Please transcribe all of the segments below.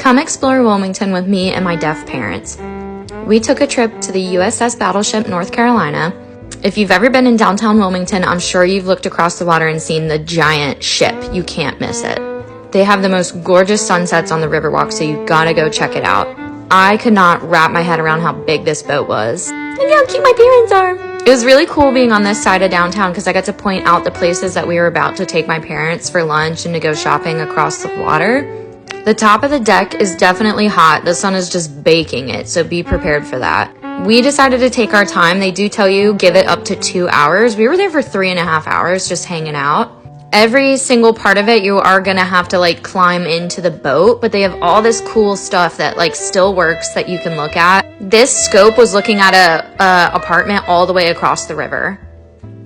Come explore Wilmington with me and my deaf parents. We took a trip to the USS Battleship North Carolina. If you've ever been in downtown Wilmington, I'm sure you've looked across the water and seen the giant ship. You can't miss it. They have the most gorgeous sunsets on the Riverwalk, so you gotta go check it out. I could not wrap my head around how big this boat was. And how cute my parents are. It was really cool being on this side of downtown because I got to point out the places that we were about to take my parents for lunch and to go shopping across the water. The top of the deck is definitely hot. The sun is just baking it, so be prepared for that. We decided to take our time. They do tell you give it up to 2 hours. We were there for 3.5 hours just hanging out. Every single part of it, you are gonna have to like climb into the boat, but they have all this cool stuff that like still works that you can look at. This scope was looking at a apartment all the way across the river.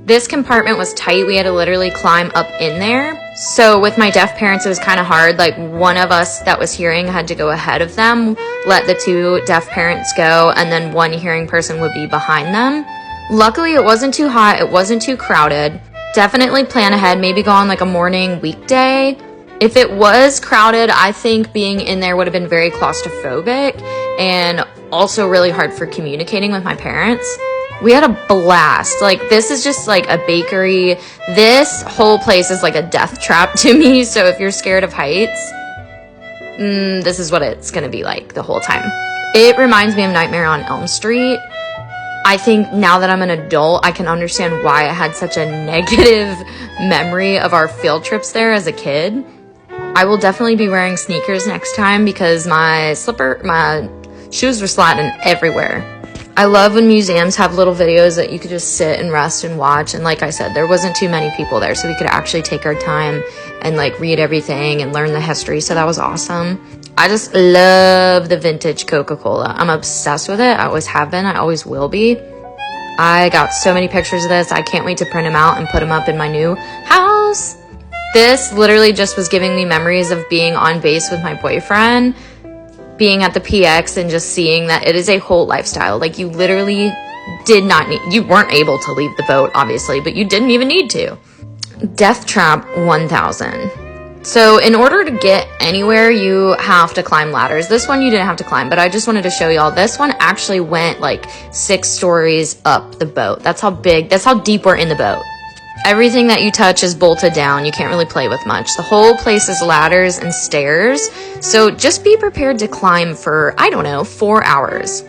This compartment was tight. We had to literally climb up in there. So with my deaf parents, it was kind of hard. Like one of us that was hearing had to go ahead of them, let the 2 deaf parents go, and then one hearing person would be behind them. Luckily, it wasn't too hot. It wasn't too crowded. Definitely plan ahead, maybe go on like a morning weekday. If it was crowded, I think being in there would have been very claustrophobic and also really hard for communicating with my parents. We had a blast. Like, this is just like a bakery. This whole place is like a death trap to me. So if you're scared of heights, this is what it's gonna be like the whole time. It reminds me of Nightmare on Elm Street. I think now that I'm an adult, I can understand why I had such a negative memory of our field trips there as a kid. I will definitely be wearing sneakers next time because my shoes were sliding everywhere. I love when museums have little videos that you could just sit and rest and watch. And like I said, there wasn't too many people there, so we could actually take our time and like read everything and learn the history. So that was awesome. I just love the vintage Coca-Cola. I'm obsessed with it. I always have been. I always will be. I got so many pictures of this. I can't wait to print them out and put them up in my new house. This literally just was giving me memories of being on base with my boyfriend, being at the PX and just seeing that it is a whole lifestyle. Like you literally you weren't able to leave the boat, obviously, but you didn't even need to. Death Trap 1000. So in order to get anywhere, you have to climb ladders. This one you didn't have to climb, but I just wanted to show y'all. This one actually went like 6 stories up the boat. That's how deep we're in the boat. Everything that you touch is bolted down. You can't really play with much. The whole place is ladders and stairs. So just be prepared to climb for, I don't know, 4 hours.